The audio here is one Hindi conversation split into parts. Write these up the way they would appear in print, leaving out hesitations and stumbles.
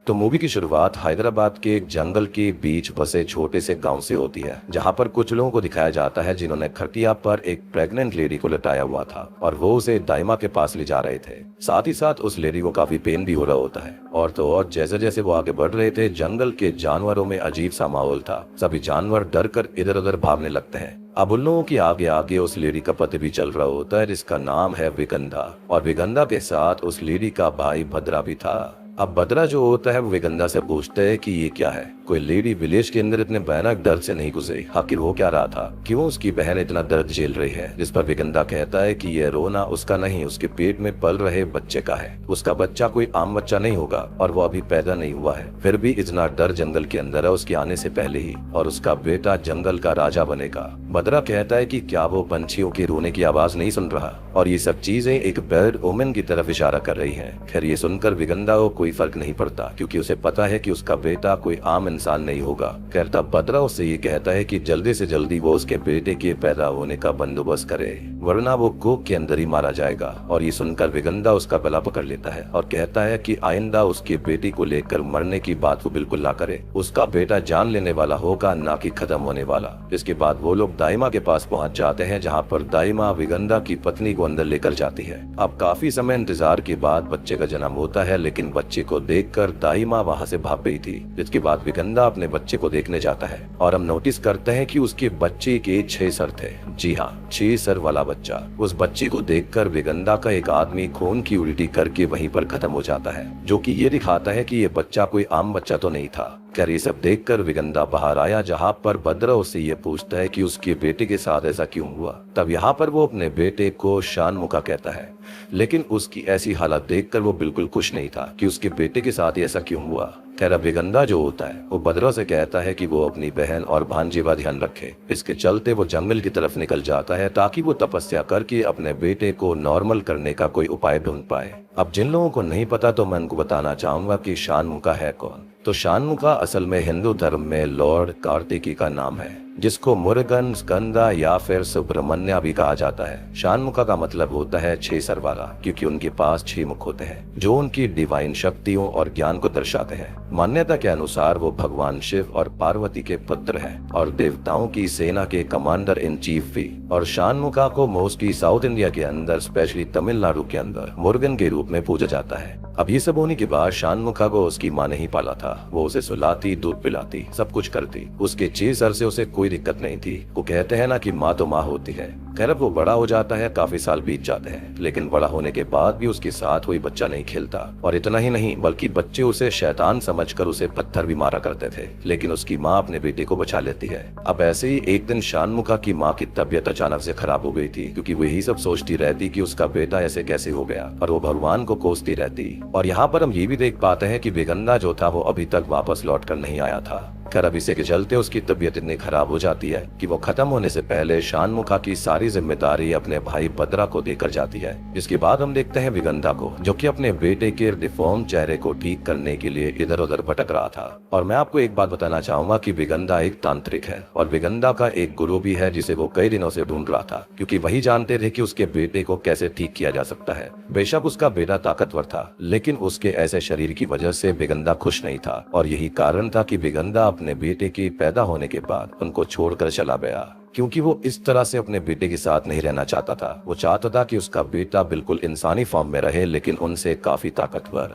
तो मूवी की शुरुआत हैदराबाद के एक जंगल के बीच बसे छोटे से गांव से होती है, जहां पर कुछ लोगों को दिखाया जाता है जिन्होंने खटिया पर एक प्रेग्नेंट लेडी को लटाया हुआ था और वो उसे दाइमा के पास ले जा रहे थे। साथ ही साथ उस लेडी को काफी पेन भी हो रहा होता है। और तो और जैसे जैसे वो आगे बढ़ रहे थे, जंगल के जानवरों में अजीब सा माहौल था। सभी जानवर डर कर इधर उधर भागने लगते हैं। अब उन लोगों के आगे आगे उस लेडी का पति भी चल रहा होता है, जिसका नाम है विगंधा। और विगंधा के साथ उस लेडी का भाई भद्रा भी था। अब भद्रा जो होता है वो विगंधा से पूछता है कि ये क्या है, कोई लेडी विलेज के अंदर इतने भयानक दर्द से नहीं गुजरी, आखिर हो क्या रहा था, क्यों उसकी बहन इतना दर्द झेल रही है। जिस पर विगंधा कहता है कि ये रोना उसका नहीं, उसके पेट में पल रहे बच्चे का है। उसका बच्चा कोई आम बच्चा नहीं होगा और वो अभी पैदा नहीं हुआ है, फिर भी इतना डर जंगल के अंदर है उसके आने से पहले ही, और उसका बेटा जंगल का राजा बनेगा। भद्रा कहता है कि क्या वो पंछियों के रोने की आवाज नहीं सुन रहा, और ये सब चीजें एक बर्ड ओमेन की तरफ इशारा कर रही है। खैर ये सुनकर विगंधा को कोई फर्क नहीं पड़ता, क्योंकि उसे पता है कि उसका बेटा कोई आम इंसान नहीं होगा। खैर तब भद्रा उससे ये कहता है कि जल्दी से जल्दी वो उसके बेटे के पैदा होने का बंदोबस्त करे, वरना वो कोख के अंदर ही मारा जाएगा। और ये सुनकर विगंधा उसका गला पकड़ लेता है और कहता है कि आइंदा उसकी बेटी को लेकर मरने की बात वो बिल्कुल ना करे। उसका बेटा जान लेने वाला होगा, ना कि खत्म होने वाला। इसके बाद वो लोग दाइमा के पास पहुंच जाते हैं, जहाँ पर दाइमा विगंधा की पत्नी को अंदर लेकर जाती है। अब काफी समय इंतजार के बाद बच्चे का जन्म होता है, लेकिन बच्चे को देखकर दाइमा वहाँ से भाग गई थी। जिसके बाद विगंधा अपने बच्चे को देखने जाता है और हम नोटिस करते हैं कि उसके बच्चे के 6 सर थे। जी हाँ, 6 सर वाला बच्चा। उस बच्चे को देखकर विगंधा का एक आदमी खून की उल्टी करके वहीं पर खत्म हो जाता है, जो कि ये दिखाता है कि ये बच्चा कोई आम बच्चा तो नहीं था। खैर ये सब देखकर विगंधा बाहर आया, जहाँ पर भद्रा उससे ये पूछता है कि उसके बेटे के साथ ऐसा क्यों हुआ। तब यहाँ पर वो अपने बेटे को शानमुखा कहता है, लेकिन उसकी ऐसी हालत देखकर वो बिल्कुल खुश नहीं था कि उसके बेटे के साथ ऐसा क्यों हुआ। खैर अब विगंधा जो होता है वो भद्रा से कहता है कि वो अपनी बहन और भांजे का ध्यान रखे। इसके चलते वो जंगल की तरफ निकल जाता है, ताकि वो तपस्या करके अपने बेटे को नॉर्मल करने का कोई उपाय ढूंढ पाए। अब जिन लोगों को नहीं पता तो मैं उनको बताना चाहूंगा कि शानमुखा है कौन। तो शानमुखा असल में हिंदू धर्म में लॉर्ड कार्तिकी का नाम है, जिसको मुरुगन, स्कंदा या फिर सुब्रमण्य भी कहा जाता है। शानमुखा का मतलब होता है 6 सर वाला, क्योंकि उनके पास 6 मुख होते हैं, जो उनकी डिवाइन शक्तियों और ज्ञान को दर्शाते हैं। मान्यता के अनुसार वो भगवान शिव और पार्वती के पुत्र हैं और देवताओं की सेना के कमांडर इन चीफ भी। और शानमुखा को मोस्टली साउथ इंडिया के अंदर, स्पेशली तमिलनाडु के अंदर मुरुगन के रूप में पूजा जाता है। अब ये सब होने के बाद शानमुखा को उसकी माँ ने ही पाला था। वो उसे सुलाती, दूध पिलाती, सब कुछ करती। उसके 6 सर से उसे कोई दिक्कत नहीं थी। वो कहते हैं ना कि माँ तो माँ होती है। खैर अब वो बड़ा हो जाता है, काफी साल बीत जाते हैं, लेकिन बड़ा होने के बाद भी उसके साथ कोई बच्चा नहीं खेलता। और इतना ही नहीं, बल्कि बच्चे उसे शैतान समझकर उसे पत्थर भी मारा करते थे। लेकिन उसकी माँ अपने बेटे को बचा लेती है। अब ऐसे ही एक दिन शानमुखा की माँ की तबीयत अचानक से खराब हो गई थी, क्योंकि वो यही सब सोचती रहती कि उसका बेटा ऐसे कैसे हो गया, और वो भगवान को कोसती रहती। और यहाँ पर हम ये भी देख पाते हैं कि विगंधा जो था वो अभी तक वापस लौट कर नहीं आया था। खैर अब इसी के चलते उसकी तबीयत इतनी खराब हो जाती है कि वो खत्म होने से पहले शानमुखा की सारी जिम्मेदारी अपने भाई भद्रा को देकर जाती है। इसके बाद हम देखते हैं विगंधा को, जो कि अपने बेटे के डिफॉर्म चेहरे को ठीक करने के लिए इधर उधर भटक रहा था। और मैं आपको एक बात बताना चाहूंगा कि विगंधा एक तांत्रिक है, और विगंधा का एक गुरु भी है, जिसे वो कई दिनों से ढूंढ रहा था, क्योंकि वही जानते थे कि उसके बेटे को कैसे ठीक किया जा सकता है। बेशक उसका बेटा ताकतवर था, लेकिन उसके ऐसे शरीर की वजह से विगंधा खुश नहीं था, और यही कारण था कि विगंधा अपने बेटे के पैदा होने के बाद उनको छोड़कर चला गया, क्योंकि वो इस तरह से अपने बेटे के साथ नहीं रहना चाहता था। वो चाहता था कि उसका बेटा बिल्कुल इंसानी फॉर्म में रहे, लेकिन उनसे काफी ताकतवर।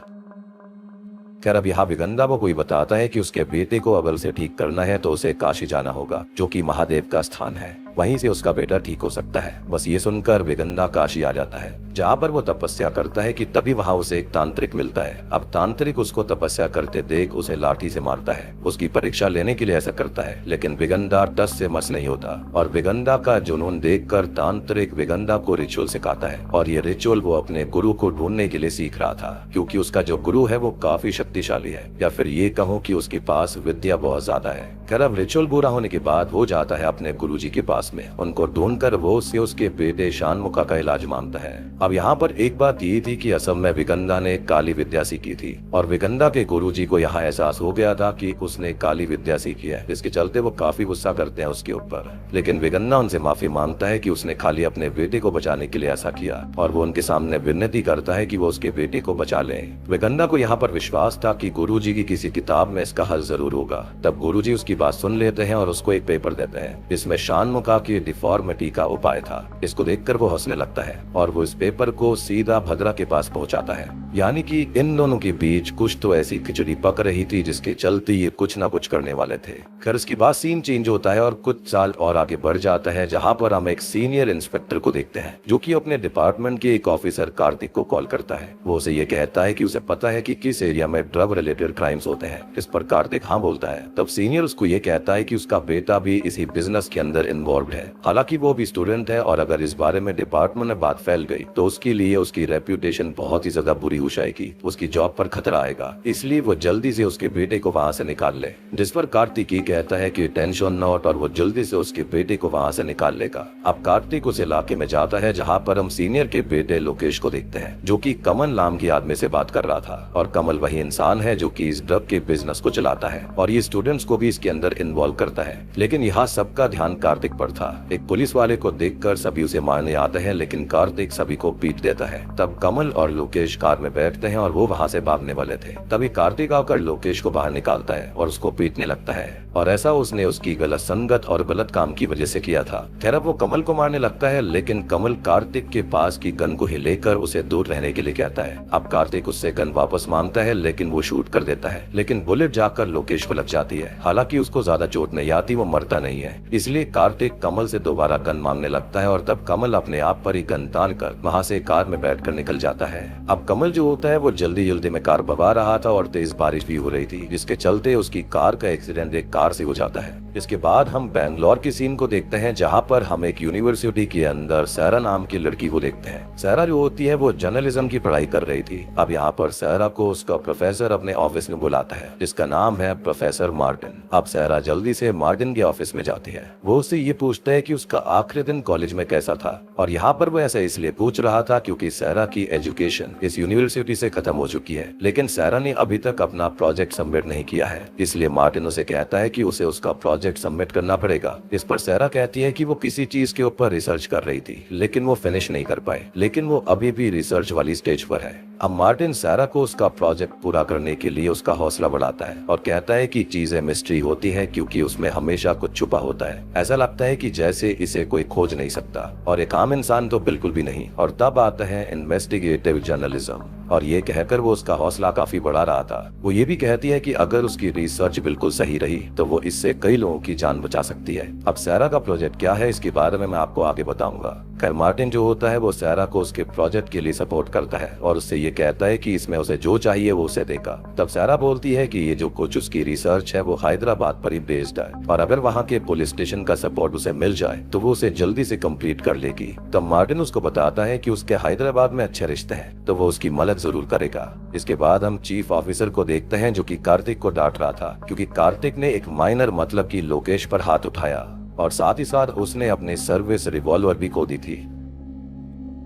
खैर अब यहाँ विगंधा को कोई बताता है कि उसके बेटे को अगर उसे ठीक करना है तो उसे काशी जाना होगा, जो कि महादेव का स्थान है। वहीं से उसका बेटा ठीक हो सकता है। बस ये सुनकर विगंधा काशी आ जाता है, जहाँ पर वो तपस्या करता है कि तभी वहाँ उसे एक तांत्रिक मिलता है। अब तांत्रिक उसको तपस्या करते देख उसे लाठी से मारता है। उसकी परीक्षा लेने के लिए ऐसा करता है, लेकिन विगंधा टस से मस नहीं होता। और विगंधा का जुनून देखकर तांत्रिक विगंधा को रिचुअल सिखाता है, और ये रिचुअल वो अपने गुरु को ढूंढने के लिए सीख रहा था, क्योंकि उसका जो गुरु है वो काफी शक्तिशाली है, या फिर ये कहूँ कि उसके पास विद्या बहुत ज्यादा है। खैर अब रिचुअल पूरा होने के बाद वो जाता है अपने गुरुजी के पास पास में। उनको ढूंढकर वो उसके बेटे शानमुखा का इलाज मांगता है। अब यहाँ पर एक बात ये थी कि असम में विगंधा ने काली विद्या सीखी थी और विगंधा के गुरुजी को यहाँ एहसास हो गया था कि उसने काली विद्या सीखी है, जिसके चलते वो काफी गुस्सा करते हैं उसके ऊपर। लेकिन विगंधा उनसे माफी मांगता है कि उसने खाली अपने बेटे को बचाने के लिए ऐसा किया और वो उनके सामने विनती करता है कि वो उसके बेटे को बचा ले। विगंधा को यहाँ पर विश्वास था कि गुरुजी की किसी किताब में इसका हल जरूर होगा। तब गुरुजी उसकी बात सुन लेते हैं और उसको एक पेपर देते हैं जिसमें शानमुखा की डिफॉर्मिटी का उपाय था। इसको देखकर वो हंसने लगता है और वो इस पेपर को सीधा भद्रा के पास पहुंचाता है। यानी कि इन दोनों के बीच कुछ तो ऐसी खिचड़ी पक रही थी जिसके चलते ये कुछ ना कुछ करने वाले थे। खैर उसके बाद सीन चेंज होता है और कुछ साल और आगे बढ़ जाता है, जहाँ पर हम एक सीनियर इंस्पेक्टर को देखते हैं जो कि अपने डिपार्टमेंट के एक ऑफिसर कार्तिक को कॉल करता है। वो उसे ये कहता है कि उसे पता है कि किस एरिया में ड्रग रिलेटेड क्राइम्स होते हैं। इस पर कार्तिक हाँ बोलता है। तब सीनियर उसको ये कहता है कि उसका बेटा भी इसी बिजनेस के अंदर इन्वॉल्व है। हालांकि वो भी स्टूडेंट है और अगर इस बारे में डिपार्टमेंट में बात फैल गई तो उसके लिए उसकी रेप्यूटेशन बहुत ही ज्यादा बुरी हो जाएगी, उसकी जॉब पर खतरा आएगा। इसलिए वो जल्दी से उसके बेटे को वहाँ से निकाल ले। जिस पर कार्तिक ये कहता है कि टेंशन नॉट और वो जल्दी से उसके बेटे को वहाँ से निकाल लेगा। अब कार्तिक उस इलाके में जाता है जहाँ पर हम सीनियर के बेटे लोकेश को देखते हैं जो कि कमल नाम की आदमी से बात कर रहा था। और कमल वही इंसान है जो कि इस ड्रग के बिजनेस को चलाता है और ये स्टूडेंट्स को भी इसके अंदर इन्वॉल्व करता है। लेकिन यहाँ सबका ध्यान कार्तिक पर था। एक पुलिस वाले को देखकर सभी उसे मारने आते हैं लेकिन कार्तिक सभी को पीट देता है। तब कमल और लोकेश कार में बैठते हैं और वो वहाँ से भागने वाले थे। तभी कार्तिक आकर लोकेश को बाहर निकालता है और उसको पीटने लगता है और ऐसा उसने उसकी गलत संगत और गलत काम की वजह से किया था। खैर वो कमल को मारने लगता है लेकिन कमल कार्तिक के पास की गन को लेकर उसे दूर रहने के लिए कहता है। अब कार्तिक उससे गन वापस मांगता है लेकिन वो शूट कर देता है, लेकिन बुलेट जाकर लोकेश को लग जाती है। हालांकि उसको ज्यादा चोट नहीं आती, वो मरता नहीं है। इसलिए कार्तिक कमल से दोबारा गन मांगने लगता है और तब कमल अपने आप पर ही गन तान कर वहाँ से कार में बैठकर निकल जाता है। अब कमल जो होता है वो जल्दी जल्दी में कार भगा रहा था और तेज बारिश भी हो रही थी जिसके चलते उसकी कार का एक्सीडेंट एक कार से हो जाता है। इसके बाद हम बैंगलोर की सीन को देखते हैं जहाँ पर हम एक यूनिवर्सिटी के अंदर सहरा नाम की लड़की को देखते हैं। सहरा जो होती है वो जर्नलिज्म की पढ़ाई कर रही थी। अब यहाँ पर सहरा को उसका प्रोफेसर अपने ऑफिस में बुलाता है जिसका नाम है प्रोफेसर मार्टिन। अब सहरा जल्दी से मार्टिन के ऑफिस में जाती है। वो उससे ये पूछता है कि उसका आखिरी दिन कॉलेज में कैसा था और यहाँ पर वो ऐसा इसलिए पूछ रहा था क्योंकि सहरा की एजुकेशन इस यूनिवर्सिटी से खत्म हो चुकी है लेकिन सहरा ने अभी तक अपना प्रोजेक्ट सबमिट नहीं किया है। इसलिए मार्टिन उसे कहता है कि उसे उसका प्रोजेक्ट सबमिट करना पड़ेगा। इस पर सहरा कहती है कि वो किसी चीज के ऊपर रिसर्च कर रही थी लेकिन वो फिनिश नहीं कर पाए, लेकिन वो अभी भी रिसर्च वाली स्टेज पर है। अब मार्टिन सहरा को उसका प्रोजेक्ट पूरा करने के लिए उसका हौसला बढ़ाता है और कहता है कि चीजें मिस्ट्री होती है क्योंकि उसमें हमेशा कुछ छुपा होता है। ऐसा लगता है कि जैसे इसे कोई खोज नहीं सकता और एक आम इंसान तो बिल्कुल भी नहीं। और तब आता है इन्वेस्टिगेटिव जर्नलिज्म और ये कहकर वो उसका हौसला काफी बढ़ा रहा था। वो ये भी कहती है कि अगर उसकी रिसर्च बिल्कुल सही रही तो वो इससे कई लोगों की जान बचा सकती है। अब सहरा का प्रोजेक्ट क्या है इसके बारे में मैं आपको आगे बताऊंगा। खैर मार्टिन जो होता है वो सहरा को उसके प्रोजेक्ट के लिए सपोर्ट करता है और उससे ये कहता है कि इसमें उसे जो चाहिए वो उसे देगा। तब सहरा बोलती है कि ये जो कुछ उसकी रिसर्च है वो हैदराबाद पर ही बेस्ड है और अगर वहाँ के पुलिस स्टेशन का सपोर्ट उसे मिल जाए तो वो उसे जल्दी से कंप्लीट कर लेगी। तब मार्टिन उसको बताता है कि उसके हैदराबाद में अच्छे रिश्ते हैं तो वो उसकी मदद जरूर करेगा। इसके बाद हम चीफ ऑफिसर को देखते हैं जो कि कार्तिक को डांट रहा था क्योंकि कार्तिक ने एक माइनर मतलब की लोकेश पर हाथ उठाया और साथ ही साथ उसने अपने सर्विस रिवॉल्वर भी खो दी थी।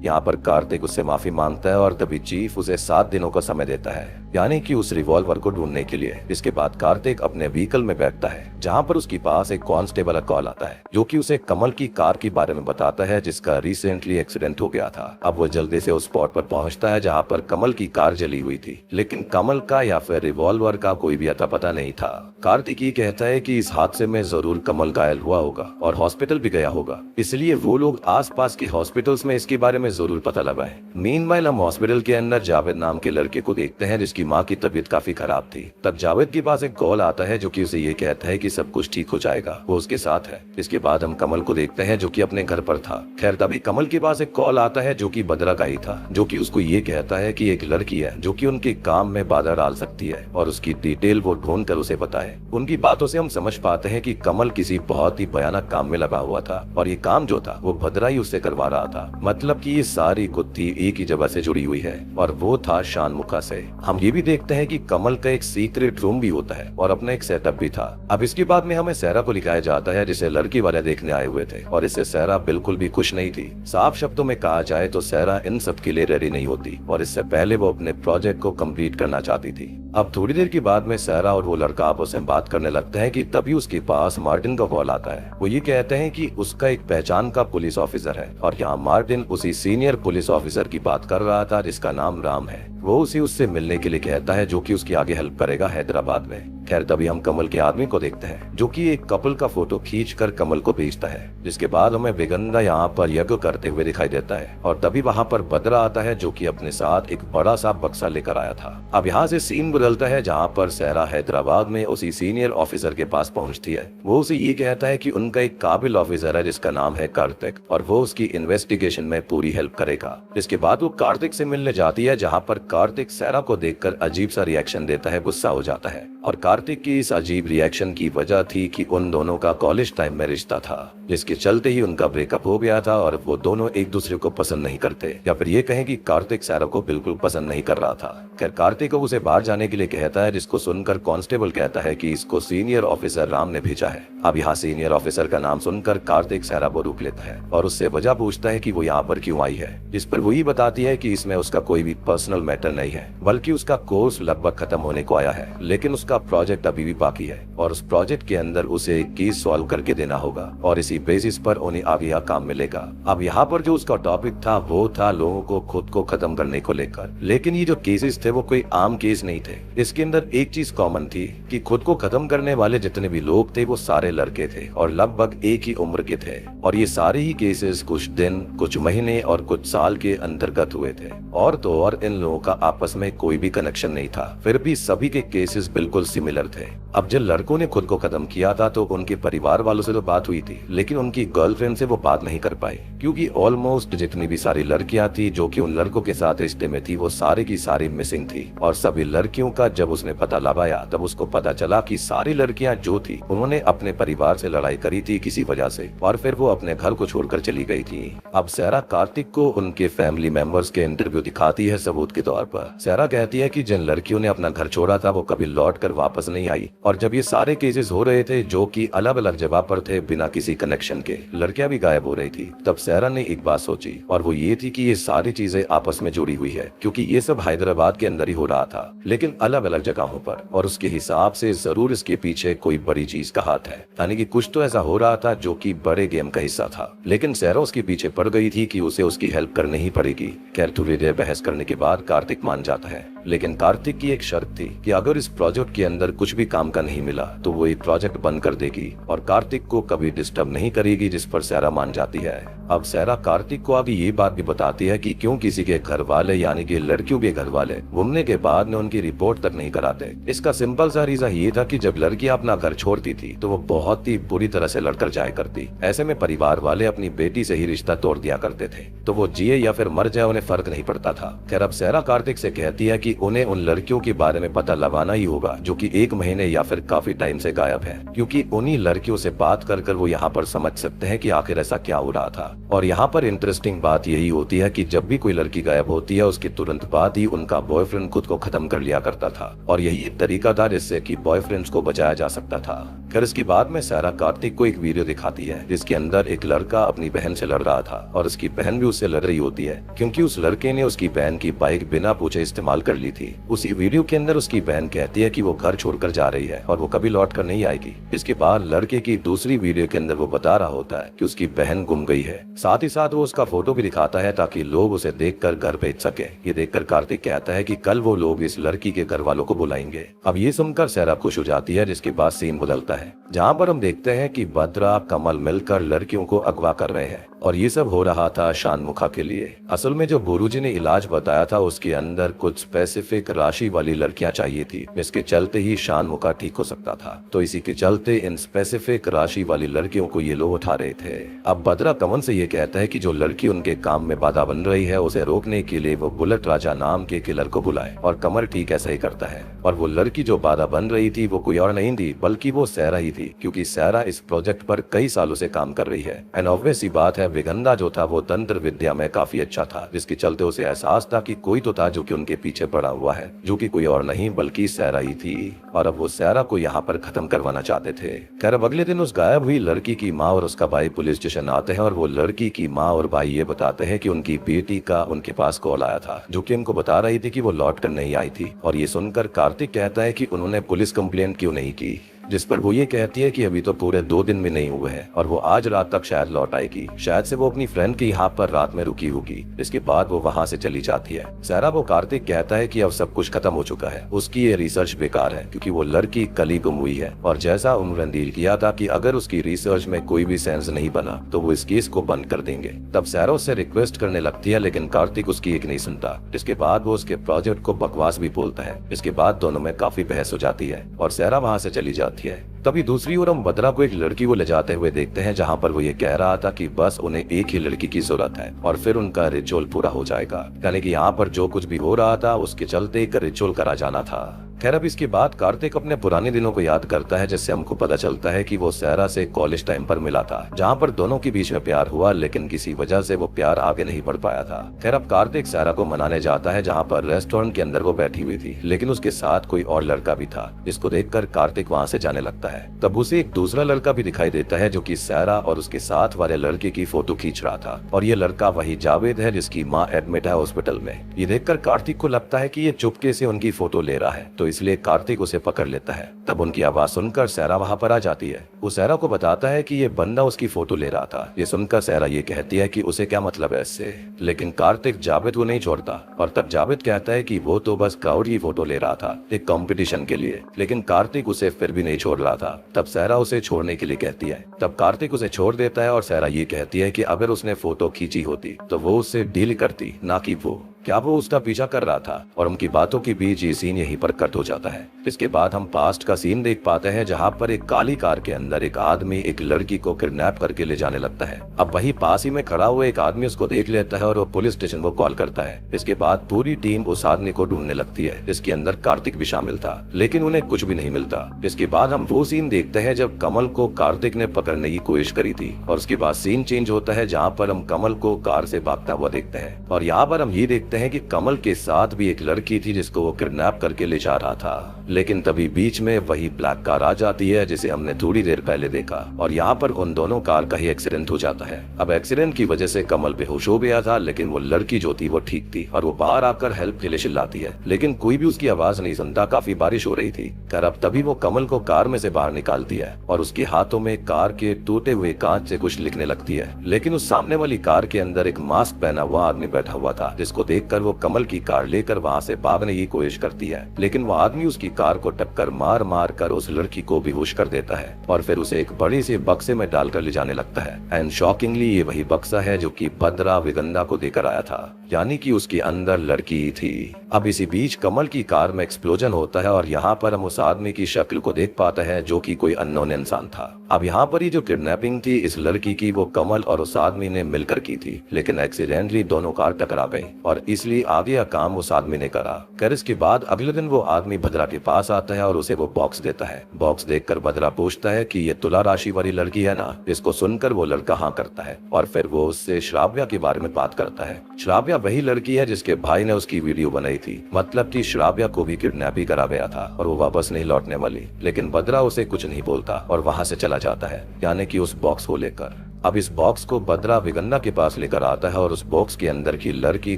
यहाँ पर कार्तिक उससे माफी मांगता है और तभी चीफ उसे 7 दिनों का समय देता है यानी कि उस रिवॉल्वर को ढूंढने के लिए। इसके बाद कार्तिक अपने व्हीकल में बैठता है जहाँ पर उसके पास एक कांस्टेबल का कॉल आता है जो कि उसे कमल की कार के बारे में बताता है जिसका रिसेंटली एक्सीडेंट हो गया था। अब वो जल्दी से उस स्पॉट पर पहुंचता है जहाँ पर कमल की कार जली हुई थी लेकिन कमल का या फिर रिवॉल्वर का कोई भी अता पता नहीं था। कार्तिक ही कहता है कि इस हादसे में जरूर कमल घायल हुआ होगा और हॉस्पिटल भी गया होगा, इसलिए वो लोग आसपास के हॉस्पिटल्स में इसके बारे में जरूर पता लगाए। मीनवाइल हम हॉस्पिटल के अंदर जावेद नाम के लड़के को देखते हैं जिसकी माँ की तबीयत काफी खराब थी। तब जावेद के पास एक कॉल आता है जो कि उसे ये कहता है कि सब कुछ ठीक हो जाएगा, वो उसके साथ है। इसके बाद हम कमल को देखते हैं जो कि अपने घर पर था। खैर तभी कमल के पास एक कॉल आता है जो कि बद्रा का ही था जो कि उसको ये कहता है कि एक लड़की है जो कि उनके काम में बाधा डाल सकती है और उसकी डिटेल वो ढूंढ कर उसे बताए। उनकी बातों से हम समझ पाते हैं कि कमल किसी बहुत ही भयानक काम में लगा हुआ था और ये काम जो था वो बद्रा ही उससे करवा रहा था। मतलब कि ये सारी गुत्थी एक ही जगह से जुड़ी हुई है और वो था शानमुखा से। हम ये भी देखते हैं कि कमल का एक सीक्रेट रूम भी होता है और अपना एक सेटअप भी था। अब इसके बाद में हमें सहरा को दिखाया जाता है जिसे लड़की वाले देखने आए हुए थे और इससे सहरा बिल्कुल भी खुश नहीं थी। साफ शब्दों में कहा जाए तो सहरा इन सब के लिए रेडी नहीं होती और इससे पहले वो अपने प्रोजेक्ट को कंप्लीट करना चाहती थी। अब थोड़ी देर के बाद में सहरा और वो लड़का आपस में बात करने लगते हैं कि तभी उसके पास मार्टिन का कॉल आता है। वो ये कहते हैं कि उसका एक पहचान का पुलिस ऑफिसर है और यहाँ मार्टिन उसी सीनियर पुलिस ऑफिसर की बात कर रहा था जिसका नाम राम है। वो उसे उससे मिलने के लिए कहता है जो कि उसकी आगे हेल्प करेगा हैदराबाद में। खैर तभी हम कमल के आदमी को देखते हैं जो कि एक कपल का फोटो खींचकर कमल को भेजता है, जिसके बाद हमें विगंदा यहाँ पर यज्ञ करते हुए दिखाई देता है और तभी वहाँ पर बद्रा आता है जो कि अपने साथ एक बड़ा सा बक्सा लेकर आया था। अब यहाँ से सीन बदलता है जहाँ पर सहरा हैदराबाद में उसी सीनियर ऑफिसर के पास पहुँचती है। वो उसे ये कहता है कि उनका एक काबिल ऑफिसर है जिसका नाम है कार्तिक और वो उसकी इन्वेस्टिगेशन में पूरी हेल्प करेगा। जिसके बाद वो कार्तिक से मिलने जाती है जहाँ पर कार्तिक सहरा को देखकर अजीब सा रिएक्शन देता है, गुस्सा हो जाता है। और कार्तिक की इस अजीब रिएक्शन की वजह थी कि उन दोनों का कॉलेज टाइम में रिश्ता था जिसके चलते ही उनका ब्रेकअप हो गया था और वो दोनों एक दूसरे को पसंद नहीं करते, या फिर ये कहें कि कार्तिक सहरा को बिल्कुल पसंद नहीं कर रहा था। खैर कार्तिक को उसे बाहर जाने के लिए कहता है जिसको सुनकर कांस्टेबल कहता है कि इसको सीनियर ऑफिसर राम ने भेजा है। अब यहाँ सीनियर ऑफिसर का नाम सुनकर कार्तिक सहरा को रोक लेता है और उससे वजह पूछता है कि वो यहाँ पर क्यों आई है, जिस पर वो ही बताती है कि इसमें उसका कोई भी पर्सनल मैटर नहीं है बल्कि उसका कोर्स लगभग खत्म होने को आया है लेकिन उसका प्रोजेक्ट अभी भी बाकी है और उस प्रोजेक्ट के अंदर उसे एक केस सॉल्व करके देना होगा और इसी बेसिस पर उन्हें आगे यह काम मिलेगा। अब यहाँ पर जो उसका टॉपिक था वो था लोगों को खुद को खत्म करने को लेकर, लेकिन ये जो केसेस थे वो कोई आम केस नहीं थे। इसके अंदर एक चीज कॉमन थी कि खुद को खत्म करने वाले जितने भी लोग थे वो सारे लड़के थे और लगभग एक ही उम्र के थे और ये सारे ही केसेस कुछ दिन, कुछ महीने और कुछ साल के अंतर्गत हुए थे और तो और इन लोगों का आपस में कोई भी कनेक्शन नहीं था, फिर भी सभी के केसेस बिल्कुल सिमिलर थे। अब जब लड़कों ने खुद को खत्म किया था तो उनके परिवार वालों से तो बात हुई थी लेकिन उनकी गर्लफ्रेंड से वो बात नहीं कर पाई क्योंकि ऑलमोस्ट जितनी भी सारी लड़कियां थी जो कि उन लड़कों के साथ रिश्ते में थी वो सारी की सारी मिसिंग थी और सभी लड़कियों का जब उसने पता लगाया तब उसको पता चला कि सारी लड़कियां जो थी उन्होंने अपने परिवार से लड़ाई करी थी किसी वजह से और फिर वो अपने घर को छोड़कर चली गई थी। अब सहरा कार्तिक को उनके फैमिली मेंबर्स के इंटरव्यू दिखाती है सबूत के तौर पर। सहरा कहती है कि जिन लड़कियों ने अपना घर छोड़ा था वो कभी लौट कर वापस नहीं आई और जब ये सारे केसेस हो रहे थे जो कि अलग अलग जगह पर थे बिना किसी कनेक्शन के, लड़कियां भी गायब हो रही थी, तब सहरा ने एक बात सोची और वो ये थी कि ये सारी चीजें आपस में जुड़ी हुई है क्योंकि ये सब हैदराबाद के अंदर ही हो रहा था लेकिन अलग अलग जगहों पर और उसके हिसाब से जरूर इसके पीछे कोई बड़ी चीज का हाथ है, यानी कि कुछ तो ऐसा हो रहा था जो कि बड़े गेम का हिस्सा था। लेकिन सहरा उसके पीछे पड़ गई थी कि उसे उसकी हेल्प करनी ही पड़ेगी। खैर थोड़ी देर बहस करने के बाद कार्तिक मान जाता है लेकिन कार्तिक की एक शर्त थी कि अगर इस प्रोजेक्ट के अंदर कुछ भी काम का नहीं मिला तो वो ये प्रोजेक्ट बंद कर देगी और कार्तिक को कभी डिस्टर्ब नहीं करेगी, जिस पर सहरा मान जाती है। अब सहरा कार्तिक को आगे ये बात भी बताती है कि क्यों किसी के घर वाले यानी कि लड़कियों के घर वाले घूमने के बाद में उनकी रिपोर्ट तक नहीं कराते। इसका सिंपल सा रीजन ये था कि जब लड़कियां अपना घर छोड़ती थी तो वो बहुत ही बुरी तरह से लड़कर जाया करती, ऐसे में परिवार वाले अपनी बेटी से ही रिश्ता तोड़ दिया करते थे, तो वो जिए या फिर मर जाए उन्हें फर्क नहीं पड़ता था। खैर अब सहरा कार्तिक से कहती है कि उन्हें उन लड़कियों के बारे में पता लगाना ही होगा जो कि 1 महीने या फिर काफी टाइम से गायब है, क्योंकि उन्हीं लड़कियों से बात कर कर वो यहाँ पर समझ सकते हैं कि आखिर ऐसा क्या हो रहा था। और यहाँ पर इंटरेस्टिंग बात यही होती है कि जब भी कोई लड़की गायब होती है उसके तुरंत बाद ही उनका बॉयफ्रेंड खुद को खत्म कर लिया करता था और यही एक तरीका था जिससे कि बॉयफ्रेंड्स को बचाया जा सकता था। खैर इसके बाद में सहरा कार्तिक को एक वीडियो दिखाती है जिसके अंदर एक लड़का अपनी बहन से लड़ रहा था और उसकी बहन भी उससे लड़ रही होती है क्योंकि उस लड़के ने उसकी बहन की बाइक बिना पूछे इस्तेमाल कर ली थी। उसी वीडियो के अंदर उसकी बहन कहती है कि वो घर छोड़कर जा रही है और वो कभी लौट कर नहीं आएगी। इसके बाद लड़के की दूसरी वीडियो के अंदर वो बता रहा होता है कि उसकी बहन गुम गई है, साथ ही साथ वो उसका फोटो भी दिखाता है ताकि लोग उसे देखकर घर भेज सके। ये देखकर कार्तिक कहता है कि कल वो लोग इस लड़की के घर वालों को बुलाएंगे। अब ये सुनकर सहरा खुश हो जाती है, जिसके बाद सीन बदलता है जहाँ पर हम देखते हैं कि बद्रा कमल मिलकर लड़कियों को अगवा कर रहे हैं और ये सब हो रहा था शानमुखा के लिए। असल में जो गुरुजी ने इलाज बताया था उसके अंदर कुछ स्पेसिफिक राशि वाली लड़कियां चाहिए थी, जिसके चलते ही शानमुखा ठीक हो सकता था, तो इसी के चलते इन स्पेसिफिक राशि वाली लड़कियों को ये लोग उठा रहे थे। अब बद्रा कमल से उसे ये कहता है कि जो लड़की उनके काम में बाधा बन रही है उसे रोकने के लिए वो बुलेट राजा नाम के किलर को बुलाए, और कमल ठीक ऐसा ही करता है। और वो लड़की जो बाधा बन रही थी वो कोई और नहीं थी बल्कि वो सहरा ही थी, क्योंकि सहरा इस प्रोजेक्ट पर कई सालों से काम कर रही है। एंड ऑब्वियस सी बात है, विगंधा जो था वो तंत्र विद्या में काफी अच्छा था, जिसके चलते उसे एहसास था कि कोई तो था जो कि उनके पीछे पड़ा हुआ है, जो कि कोई और नहीं बल्कि सहरा ही थी। और अब वो सहरा को यहाँ पर खत्म करवाना चाहते थे। खैर अब अगले दिन उस गायब हुई लड़की की माँ और उसका भाई पुलिस स्टेशन आते हैं, और वो लड़की की माँ और भाई ये बताते हैं कि उनकी बेटी का उनके पास कॉल आया था, जो कि उनको बता रही थी कि वो लौट कर नहीं आई थी। और ये सुनकर कार्तिक कहता है कि उन्होंने पुलिस कंप्लेंट क्यों नहीं की, जिस पर वो ये कहती है कि अभी तो पूरे 2 दिन में नहीं हुए हैं और वो आज रात तक शायद लौट आएगी। शायद से वो अपनी फ्रेंड के यहाँ पर रात में रुकी होगी। इसके बाद वो वहाँ से चली जाती है। सहरा वो कार्तिक कहता है कि अब सब कुछ खत्म हो चुका है, उसकी ये रिसर्च बेकार है, क्योंकि वो लड़की कल ही गुम हुई है। और जैसा उन्होंने डील किया था कि अगर उसकी रिसर्च में कोई भी सेंस नहीं बना तो वो इस केस को बंद कर देंगे। तब सहरा उससे रिक्वेस्ट करने लगती है, लेकिन कार्तिक उसकी एक नहीं सुनता। इसके बाद वो उसके प्रोजेक्ट को बकवास भी बोलता है। इसके बाद दोनों में काफी बहस हो जाती है और सहरा वहाँ से चली जाती है। तभी दूसरी ओर हम बद्रा को एक लड़की को ले जाते हुए देखते हैं, जहाँ पर वो ये कह रहा था कि बस उन्हें एक ही लड़की की जरूरत है और फिर उनका रिचुअल पूरा हो जाएगा। यानी कि यहाँ पर जो कुछ भी हो रहा था उसके चलते एक रिचुअल करा जाना था। खैर अब इसके बाद कार्तिक अपने पुराने दिनों को याद करता है, जिससे हमको पता चलता है कि वो सहरा से कॉलेज टाइम पर मिला था, जहाँ पर दोनों के बीच में प्यार हुआ, लेकिन किसी वजह से वो प्यार आगे नहीं बढ़ पाया था। खैर अब कार्तिक सहरा को मनाने जाता है, जहाँ पर रेस्टोरेंट के अंदर वो बैठी हुई थी, लेकिन उसके साथ कोई और लड़का भी था, जिसको देखकर कार्तिक वहाँ से जाने लगता है। तब उसे एक दूसरा लड़का भी दिखाई देता है, जो कि सहरा और उसके साथ वाले लड़के की फोटो खींच रहा था। और ये लड़का वही जावेद है, जिसकी माँ एडमिट है हॉस्पिटल में। ये देखकर कार्तिक को लगता है कि ये चुपके से उनकी फोटो ले रहा है, तो इसलिए कार्तिक उसे पकड़ लेता है। तब उनकी आवाज सुनकर सहरा वहाँ पर आ जाती है। वो सहरा को बताता है कि ये बंदा उसकी फोटो ले रहा था। ये सुनकर सहरा ये कहती है कि उसे क्या मतलब है इससे, लेकिन कार्तिक जावेद को नहीं छोड़ता। और तब जावेद कहता है कि वो तो बस क्राउड की फोटो ले रहा था एक कंपटीशन के लिए, लेकिन कार्तिक उसे फिर भी नहीं छोड़ रहा था। तब सहरा उसे छोड़ने के लिए कहती है। तब कार्तिक उसे छोड़ देता है और सहरा ये कहती है कि अगर उसने फोटो खींची होती तो वो उससे डील करती, ना कि क्या वो उसका पीछा कर रहा था। और उनकी बातों के बीच ये सीन यहीं पर कट हो जाता है। इसके बाद हम पास्ट का सीन देख पाते हैं, जहाँ पर एक काली कार के अंदर एक आदमी एक लड़की को किडनैप करके ले जाने लगता है। अब वही पास ही में खड़ा हुआ एक आदमी उसको देख लेता है और वो पुलिस स्टेशन को कॉल करता है। इसके बाद पूरी टीम उस आदमी को ढूंढने लगती है, जिसके अंदर कार्तिक भी शामिल था, लेकिन उन्हें कुछ भी नहीं मिलता। इसके बाद हम वो सीन देखते हैं जब कमल को कार्तिक ने पकड़ने की कोशिश करी थी, और उसके बाद सीन चेंज होता है, जहाँ पर हम कमल को कार से भागता हुआ देखते हैं। और यहाँ पर हम ये देखते हैं कि कमल के साथ भी एक लड़की थी, जिसको वो किडनैप करके ले जा रहा था। लेकिन तभी बीच में वही ब्लैक कार आ जाती है, जिसे हमने थोड़ी देर पहले देखा, और यहाँ पर उन दोनों कार का ही एक्सीडेंट हो जाता है। अब एक्सीडेंट की वजह से कमल बेहोश हो गया था, लेकिन वो लड़की जो थी वो ठीक थी, और वो बाहर आकर हेल्प के लिए चिल्लाती है, लेकिन कोई भी उसकी आवाज नहीं सुनता। काफी बारिश हो रही थी। खैर अब तभी वो कमल को कार में से बाहर निकालती है और उसके हाथों में कार के टूटे हुए कांच से कुछ लिखने लगती है। लेकिन उस सामने वाली कार के अंदर एक मास्क पहना हुआ आदमी बैठा हुआ था, जिसको देखकर वो कमल की कार लेकर वहाँ से भागने की कोशिश करती है, लेकिन वो आदमी उसकी कार को टक्कर मार मार कर उस लड़की को बेहोश कर देता है और फिर उसे एक बड़ी सी बक्से में डालकर ले जाने लगता है। एंड शॉकिंगली ये वही बक्सा है जो कि बद्रा विगंधा को देकर आया था, यानी कि उसके अंदर लड़की थी। अब इसी बीच कमल की कार में एक्सप्लोजन होता है और यहाँ पर हम उस आदमी की शक्ल को देख पाते हैं, जो कि कोई अननोन इंसान था। अब यहाँ पर ये जो किडनैपिंग थी इस लड़की की, वो कमल और उस आदमी ने मिलकर की थी, लेकिन एक्सीडेंटली दोनों कार टकरा गई और इसलिए आगे का काम उस आदमी ने करा। खैर इसके बाद अगले दिन वो आदमी बद्रा के पास आता है और उसे वो बॉक्स देता है। बॉक्स देखकर बद्रा पूछता है कि ये तुला राशि वाली लड़की है ना। इसको सुनकर वो लड़का हाँ करता है और फिर वो उससे श्राव्या के बारे में बात करता है। श्राव्या वही लड़की है जिसके भाई ने उसकी वीडियो बनाई थी, मतलब कि श्राव्या को भी किडनैप ही करा गया था और वो वापस नहीं लौटने वाली। लेकिन बद्रा उसे कुछ नहीं बोलता और वहाँ से चला जाता है, यानी कि उस बॉक्स को लेकर। अब इस बॉक्स को बद्रा विगंधा के पास लेकर आता है और उस बॉक्स के अंदर की लड़की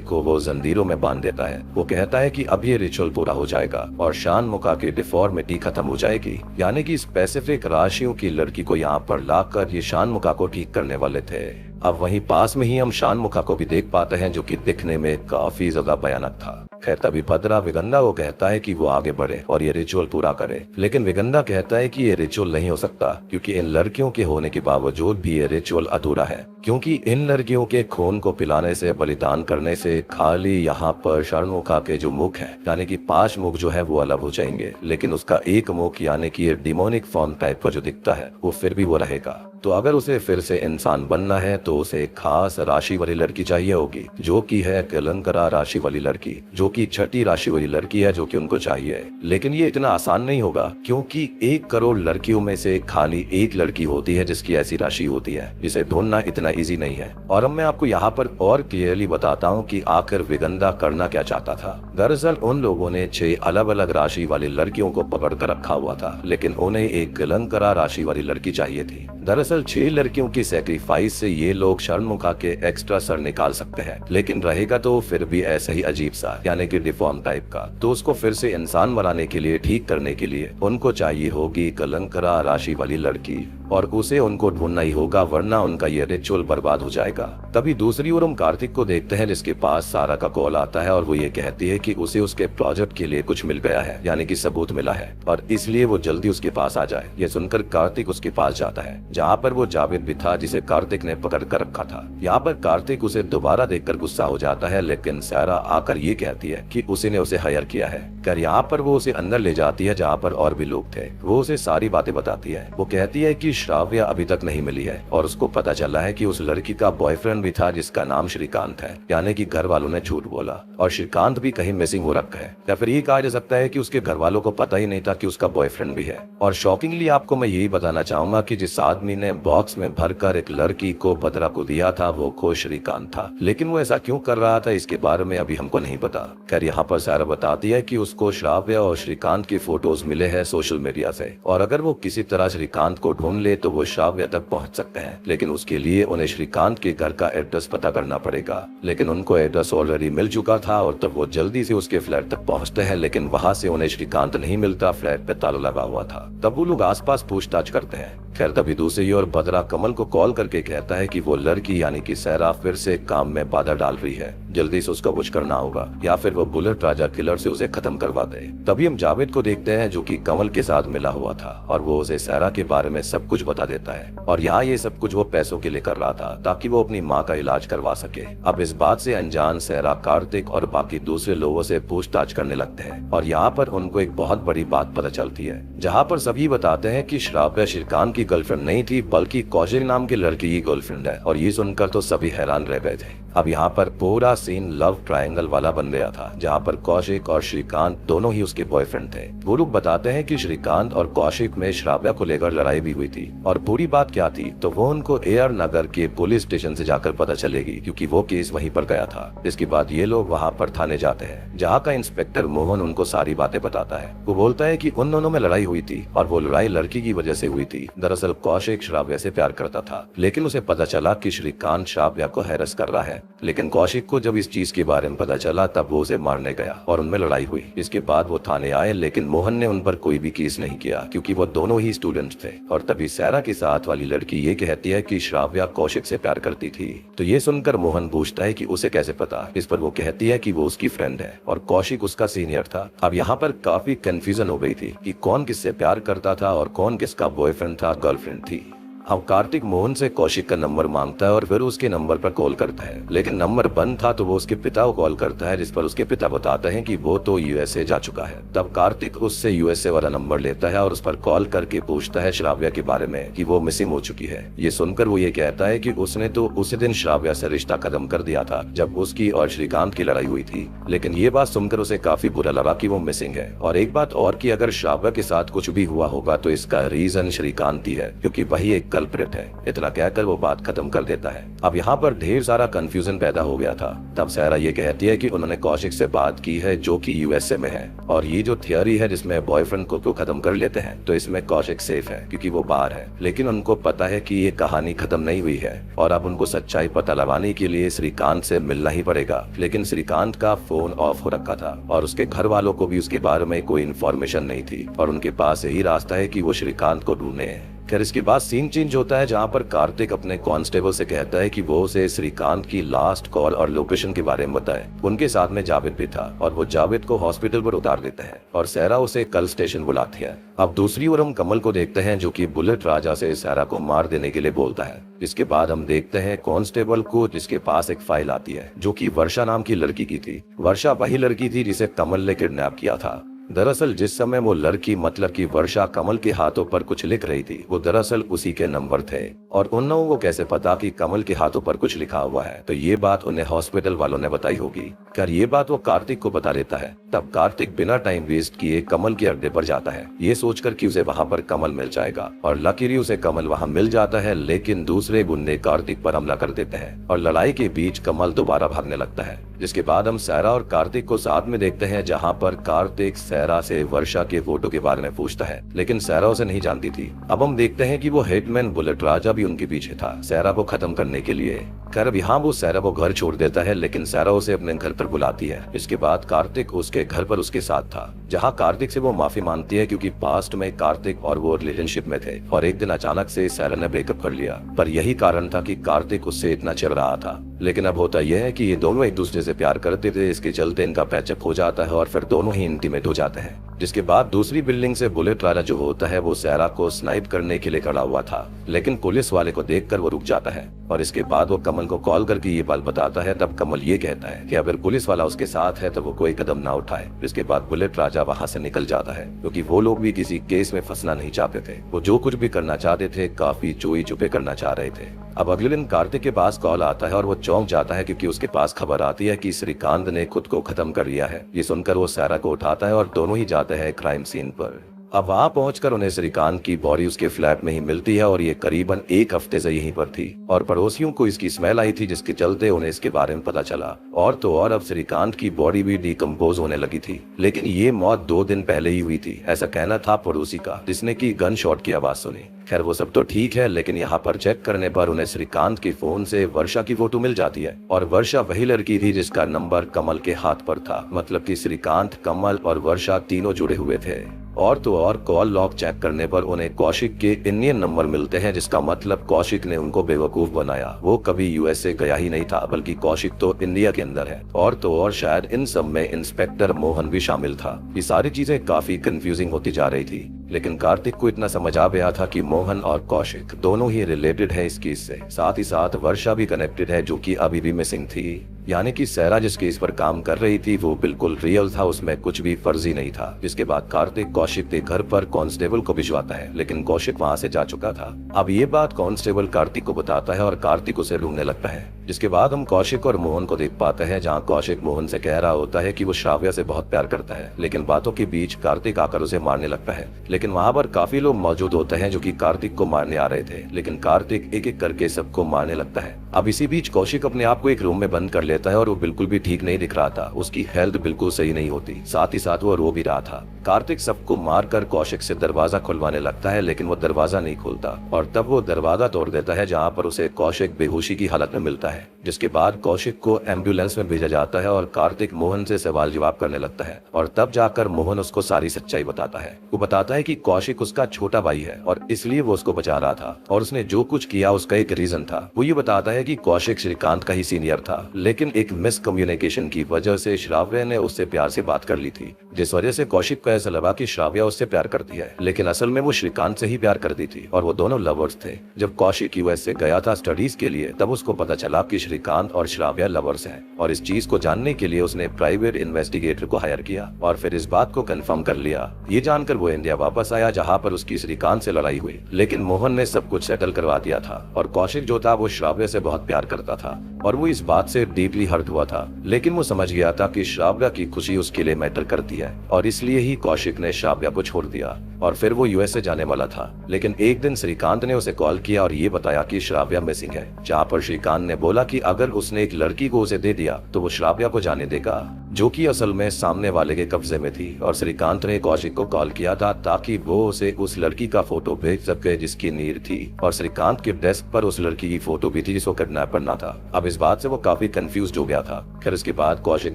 को वो जंजीरों में बांध देता है। वो कहता है कि अब ये रिचुअल पूरा हो जाएगा और शानमुखा की डिफॉर्मिटी खत्म हो जाएगी, यानी कि स्पेसिफिक राशियों की लड़की को यहाँ पर लाकर ये शानमुखा को ठीक करने वाले थे। अब वहीं पास में ही हम शानमुखा को भी देख पाते हैं, जो कि दिखने में काफी ज्यादा भयानक था। खैर तभी भद्रा विगंधा को कहता है कि वो आगे बढ़े और ये रिचुअल पूरा करे, लेकिन विगंधा कहता है कि ये रिचुअल नहीं हो सकता क्योंकि इन लड़कियों के होने के बावजूद भी ये रिचुअल अधूरा है, क्योंकि इन लड़कियों के खून को पिलाने से, बलिदान करने से खाली यहाँ पर षणमुखा के जो मुख है यानी कि 5 मुख जो है वो अलग हो जाएंगे, लेकिन उसका एक मुख यानी कि डिमोनिक फॉर्म टाइप का जो दिखता है वो फिर भी वो रहेगा। तो अगर उसे फिर से इंसान बनना है तो उसे एक खास राशि वाली लड़की चाहिए होगी, जो कि है कलंकरा राशि वाली लड़की, जो कि छठी राशि वाली लड़की है, जो कि उनको चाहिए। लेकिन ये इतना आसान नहीं होगा क्योंकि 1 करोड़ लड़कियों में से खाली एक लड़की होती है जिसकी ऐसी राशि होती है, जिसे ढूंढना इतना इजी नहीं है। और अब मैं आपको यहाँ पर और क्लियरली बताता हूँ कि आखिर विगंधा करना क्या चाहता था। दरअसल उन लोगों ने 6 अलग अलग राशि वाली लड़कियों को पकड़ कर रखा हुआ था, लेकिन उन्हें एक कलंकरा राशि वाली लड़की चाहिए थी। दरअसल 6 लड़कियों की सैक्रिफाइस से ये लोग षणमुखा के एक्स्ट्रा सर निकाल सकते हैं, लेकिन रहेगा तो फिर भी ऐसा ही अजीब सा यानी कि डिफॉर्म टाइप का। तो उसको फिर से इंसान बनाने के लिए, ठीक करने के लिए उनको चाहिए होगी कलंकरा राशि वाली लड़की, और उसे उनको ढूंढना ही होगा, वरना उनका ये रिचुअल बर्बाद हो जाएगा। तभी दूसरी ओर हम कार्तिक को देखते हैं जिसके पास सारा का कॉल आता है और वो ये कहती है कि उसे उसके प्रोजेक्ट के लिए कुछ मिल गया है, यानी कि सबूत मिला है और इसलिए वो जल्दी उसके पास आ जाए। ये सुनकर कार्तिक उसके पास जाता है जहाँ पर वो जावेद भी था जिसे कार्तिक ने पकड़ कर रखा था। यहाँ पर कार्तिक उसे दोबारा देखकर गुस्सा हो जाता है, लेकिन सारा आकर ये कहती है कि उसी ने उसे हायर किया है। कर यहाँ पर वो उसे अंदर ले जाती है जहाँ पर और भी लोग थे। वो उसे सारी बातें बताती है। वो कहती है कि श्राव्या अभी तक नहीं मिली है और उसको पता चला है कि उस लड़की का बॉयफ्रेंड भी था जिसका नाम श्रीकांत है, यानी कि घर वालों ने झूठ बोला और श्रीकांत भी कहीं मिसिंग हो रखा है, या फिर ये कहा जा सकता है कि उसके घर वालों को पता ही नहीं था कि उसका बॉयफ्रेंड भी है। और शॉकिंगली आपको मैं यही बताना चाहूंगा कि जिस आदमी ने बॉक्स में भरकर एक लड़की को भद्रा को दिया था वो खुद श्रीकांत था, लेकिन वो ऐसा क्यों कर रहा था इसके बारे में अभी हमको नहीं पता। खैर यहाँ पर सारा बताती है कि उसको श्राव्या और श्रीकांत की फोटोज मिले हैं सोशल मीडिया से, और अगर वो किसी तरह श्रीकांत को ढूंढ ले तो वो श्राव्या तक पहुंच सकते हैं, लेकिन उसके लिए उन्हें श्रीकांत के घर का एड्रेस पता करना पड़ेगा। लेकिन उनको एड्रेस ऑलरेडी मिल चुका था और तब वो जल्दी से उसके फ्लैट तक पहुंचते हैं, लेकिन वहां से उन्हें श्रीकांत नहीं मिलता, फ्लैट पे ताला लगा हुआ था। तब वो लोग आसपास पूछताछ करते हैं। खैर तभी दूसरी ओर भद्रा कमल को कॉल करके कहता है कि वो लड़की यानी कि सहरा फिर से काम में बाधा डाल रही है, जल्दी से उसका कुछ करना होगा या फिर वो बुलेट राजा किलर से उसे खत्म करवा दे। तभी हम जावेद को देखते हैं जो कि कमल के साथ मिला हुआ था और वो उसे सहरा के बारे में सब कुछ बता देता है, और यहाँ ये सब कुछ वो पैसों के लिए कर रहा था ताकि वो अपनी माँ का इलाज करवा सके। अब इस बात से अनजान सहरा कार्तिक और बाकी दूसरे लोगों से पूछताछ करने लगते हैं और यहाँ पर उनको एक बहुत बड़ी बात पता चलती है, जहाँ पर सभी बताते हैं कि श्राव्या श्रीकांत की गर्लफ्रेंड नहीं थी बल्कि कौशिक नाम की लड़की की गर्लफ्रेंड है। और ये सुनकर तो सभी हैरान रह गए थे। अब यहाँ पर पूरा सीन लव ट्रायंगल वाला बन गया था, जहाँ पर कौशिक और श्रीकांत दोनों ही उसके बॉयफ्रेंड थे। वो लोग बताते हैं कि श्रीकांत और कौशिक में श्राव्या को लेकर लड़ाई भी हुई थी, और पूरी बात क्या थी तो वो उनको AR नगर के पुलिस स्टेशन से जाकर पता चलेगी, क्योंकि वो केस वहीं पर गया था। इसके बाद ये लोग वहाँ पर थाने जाते हैं, जहाँ का इंस्पेक्टर मोहन उनको सारी बातें बताता है। वो बोलता है कि उन दोनों में लड़ाई हुई थी और वो लड़ाई लड़की की वजह से हुई थी। दरअसल कौशिक श्राव्या से प्यार करता था, लेकिन उसे पता चला कि श्रीकांत श्राव्या को हैरेस कर रहा है। लेकिन कौशिक को जब इस चीज के बारे में पता चला तब वो उसे मारने गया और उनमें लड़ाई हुई। इसके बाद वो थाने आए, लेकिन मोहन ने उन पर कोई भी केस नहीं किया क्योंकि वो दोनों ही स्टूडेंट्स थे। और तभी सहरा के साथ वाली लड़की ये कहती है कि श्राव्या कौशिक से प्यार करती थी। तो ये सुनकर मोहन पूछता है कि उसे कैसे पता। इस पर वो कहती है कि वो उसकी फ्रेंड है और कौशिक उसका सीनियर था। अब यहाँ पर काफी कंफ्यूजन हो गई थी कि कौन किससे प्यार करता था और कौन किसका बॉयफ्रेंड था, गर्लफ्रेंड थी। अब कार्तिक मोहन से कौशिक का नंबर मांगता है और फिर उसके नंबर पर कॉल करता है, लेकिन नंबर बंद था। तो वो उसके पिता को कॉल करता है, जिस पर उसके पिता बताते हैं कि वो तो USA जा चुका है। तब कार्तिक उससे USA वाला नंबर लेता है और उस पर कॉल करके पूछता है श्राव्या के बारे में कि वो मिसिंग हो चुकी है। ये सुनकर वो ये कहता है कि उसने तो उसी दिन श्राव्या से रिश्ता खत्म कर दिया था जब उसकी और श्रीकांत की लड़ाई हुई थी। लेकिन ये बात सुनकर उसे काफी बुरा लगा कि वो मिसिंग है। और एक बात और कि अगर श्राव्या के साथ कुछ भी हुआ होगा तो इसका रीजन श्रीकांत ही है, क्योंकि वही एक कल्प्रिट है। इतना कहकर वो बात खत्म कर देता है। अब यहाँ पर ढेर सारा कंफ्यूजन पैदा हो गया था। तब सहरा ये कहती है कि उन्होंने कौशिक से बात की है जो कि USA में है, और ये जो थियोरी है जिसमें बॉयफ्रेंड को खत्म कर लेते हैं तो इसमें कौशिक सेफ है क्योंकि वो बाहर है। लेकिन उनको पता है कि ये कहानी खत्म नहीं हुई है और अब उनको सच्चाई पता लगाने के लिए श्रीकांत से मिलना ही पड़ेगा। लेकिन श्रीकांत का फोन ऑफ हो रखा था और उसके घर वालों को भी उसके बारे में कोई इन्फॉर्मेशन नहीं थी, और उनके पास यही रास्ता है कि वो श्रीकांत को ढूंढे। खैर इसके बाद सीन चेंज होता है जहाँ पर कार्तिक अपने कांस्टेबल से कहता है कि वो उसे श्रीकांत की लास्ट कॉल और लोकेशन के बारे में बताए। उनके साथ में जावेद भी था और वो जावेद को हॉस्पिटल पर उतार देते हैं और सहरा उसे कल स्टेशन बुलाती है। अब दूसरी ओर हम कमल को देखते हैं जो कि बुलेट राजा से सहरा को मार देने के लिए बोलता है। इसके बाद हम देखते हैं कांस्टेबल को जिसके पास एक फाइल आती है जो कि वर्षा नाम की लड़की की थी। वर्षा वही लड़की थी जिसे कमल ने किडनैप किया था। दरअसल जिस समय वो लड़की मतलब कि वर्षा कमल के हाथों पर कुछ लिख रही थी वो दरअसल उसी के नंबर थे। और उन लोगों को कैसे पता कि कमल के हाथों पर कुछ लिखा हुआ है, तो ये बात उन्हें हॉस्पिटल वालों ने बताई होगी। कर ये बात वो कार्तिक को बता देता है। तब कार्तिक बिना टाइम वेस्ट किए कमल के अड्डे पर जाता है, ये सोचकर कि उसे वहाँ पर कमल मिल जाएगा। और लकीली उसे कमल वहाँ मिल जाता है, लेकिन दूसरे गुंडे कार्तिक पर हमला कर देते हैं और लड़ाई के बीच कमल दोबारा भागने लगता है। जिसके बाद हम सहरा और कार्तिक को साथ में देखते हैं जहाँ पर कार्तिक सहरा से वर्षा के फोटो के बारे में पूछता है, लेकिन सहरा उसे नहीं जानती थी। अब हम देखते हैं कि वो हिटमैन बुलेट राजा भी उनके पीछे था सहरा को खत्म करने के लिए। खैर अब यहाँ वो सहरा को घर छोड़ देता है, लेकिन सहरा उसे अपने घर पर बुलाती है। इसके बाद कार्तिक उसके घर पर उसके साथ था, जहाँ कार्तिक से वो माफी मांगती है क्योंकि पास्ट में कार्तिक और वो रिलेशनशिप में थे और एक दिन अचानक से सहरा ने ब्रेकअप कर लिया। पर यही कारण था कि कार्तिक उससे इतना चिढ़ रहा था। लेकिन अब होता यह है कि ये दोनों एक दूसरे से प्यार करते थे, इसके चलते इनका पैचअप हो जाता है और फिर दोनों ही इंटीमेट हो जाते हैं। जिसके बाद दूसरी बिल्डिंग से बुलेट राजा जो होता है वो सहरा को स्नाइप करने के लिए खड़ा हुआ था, लेकिन पुलिस वाले को देखकर वो रुक जाता है और इसके बाद वो कमल को कॉल करके ये बात बताता है। तब कमल ये कहता है कि अगर पुलिस वाला उसके साथ है तो वो कोई कदम ना उठाए। इसके बाद बुलेट राजा वहाँ से निकल जाता है क्योंकि वो लोग भी किसी केस में फंसना नहीं चाहते थे। वो जो कुछ भी करना चाहते थे काफी चोरी छुपे करना चाह रहे थे। अब अगले दिन कार्तिक के पास कॉल आता है और वो चौंक जाता है क्योंकि उसके पास खबर आती है कि श्रीकांत ने खुद को खत्म कर लिया है। ये सुनकर वो सहरा को उठाता है और दोनों ही जाते हैं क्राइम सीन पर। अब वहाँ पहुंचकर उन्हें श्रीकांत की बॉडी उसके फ्लैट में ही मिलती है और ये करीबन एक हफ्ते से यहीं पर थी और पड़ोसियों को इसकी स्मेल आई थी, जिसके चलते उन्हें इसके बारे में पता चला। और तो और अब श्रीकांत की बॉडी भी डिकम्पोज होने लगी थी, लेकिन ये मौत 2 दिन पहले ही हुई थी, ऐसा कहना था पड़ोसी का, जिसने की गन शॉट की आवाज सुनी। खैर वो सब तो ठीक है, लेकिन यहाँ पर चेक करने पर उन्हें श्रीकांत के फोन से वर्षा की फोटो मिल जाती है और वर्षा वही लड़की थी जिसका नंबर कमल के हाथ पर था। मतलब कि श्रीकांत, कमल और वर्षा तीनों जुड़े हुए थे। और तो और कॉल लॉग चेक करने पर उन्हें कौशिक के इंडियन नंबर मिलते हैं, जिसका मतलब कौशिक ने उनको बेवकूफ बनाया। वो कभी यूएसए गया ही नहीं था, बल्कि कौशिक तो इंडिया के अंदर है। और तो और शायद इन सब में इंस्पेक्टर मोहन भी शामिल था। ये सारी चीजें काफी कंफ्यूजिंग होती जा रही थी, लेकिन कार्तिक को इतना समझ आ गया था कि मोहन और कौशिक दोनों ही रिलेटेड है इस केस से। साथ ही साथ वर्षा भी कनेक्टेड है जो कि अभी भी मिसिंग थी। यानी कि सहरा जिस केस पर काम कर रही थी वो बिल्कुल रियल था, उसमें कुछ भी फर्जी नहीं था। जिसके बाद कार्तिक कौशिक के घर पर कांस्टेबल को भिजवाता है, लेकिन कौशिक वहां से जा चुका था। अब ये बात कांस्टेबल कार्तिक को बताता है और कार्तिक उसे ढूंढने लगता है। जिसके बाद हम कौशिक और मोहन को देख पाते हैं, जहाँ कौशिक मोहन से कह रहा होता है कि वो श्राव्या से बहुत प्यार करता है, लेकिन बातों के बीच कार्तिक आकर उसे मारने लगता है। लेकिन वहाँ पर काफी लोग मौजूद होते हैं जो कि कार्तिक को मारने आ रहे थे, लेकिन कार्तिक एक एक करके सबको मारने लगता है। अब इसी बीच कौशिक अपने आप को एक रूम में बंद कर लेता है और वो बिल्कुल भी ठीक नहीं दिख रहा था, उसकी हेल्थ बिल्कुल सही नहीं होती, साथ ही साथ वो रो भी रहा था। कार्तिक सबको मारकर कौशिक से दरवाजा खुलवाने लगता है, लेकिन वो दरवाजा नहीं खोलता और तब वो दरवाजा तोड़ देता है, जहाँ पर उसे कौशिक बेहोशी की हालत में मिलता है। जिसके बाद कौशिक को एम्बुलेंस में भेजा जाता है और कार्तिक मोहन से सवाल जवाब करने लगता है और तब जाकर मोहन उसको सारी सच्चाई बताता है। वो बताता है कि कौशिक उसका छोटा भाई है और इसलिए वो उसको बचा रहा था और उसने जो कुछ किया उसका एक रीजन था। वो ये बताता है कि कौशिक श्रीकांत का ही सीनियर था, लेकिन एक मिसकम्युनिकेशन की वजह से श्राव्या ने उससे प्यार से बात कर ली थी, जिस वजह से कौशिक को ऐसा लगा कि श्राव्या उससे प्यार करती है, लेकिन असल में वो श्रीकांत से ही प्यार करती थी और वो दोनों लवर्स थे। जब कौशिक यूएस से गया था स्टडीज के लिए, तब उसको पता चला कि श्रीकांत और श्राव्या लवर्स हैं और इस चीज को जानने के लिए उसने प्राइवेट इन्वेस्टिगेटर को हायर किया और फिर इस बात को कंफर्म कर लिया। ये जानकर वो इंडिया वापस आया, जहाँ पर उसकी श्रीकांत से लड़ाई हुई, लेकिन मोहन ने सब कुछ सेटल करवा दिया था और कौशिक जो था वो श्राव्या से बहुत प्यार करता था और वो इस बात से डीपली हर्ट हुआ था, लेकिन वो समझ गया था कि श्राव्या की खुशी उसके लिए मैटर करती है और इसलिए ही कौशिक ने श्राव्या को छोड़ दिया और फिर वो यूएसए जाने वाला था। लेकिन एक दिन श्रीकांत ने उसे कॉल किया और ये बताया कि श्राव्या मिसिंग है, जहाँ पर श्रीकांत ने बोला कि अगर उसने एक लड़की को उसे दे दिया तो वो श्राव्या को जाने देगा, जो कि असल में सामने वाले के कब्जे में थी। और श्रीकांत ने कौशिक को कॉल किया था ताकि वो उसे उस लड़की का फोटो भेज सके जिसकी नीड थी और श्रीकांत के डेस्क पर उस लड़की की फोटो भी थी जिसको किडनैप करना था। अब इस बात से वो काफी कंफ्यूज हो गया था। फिर इसके बाद कौशिक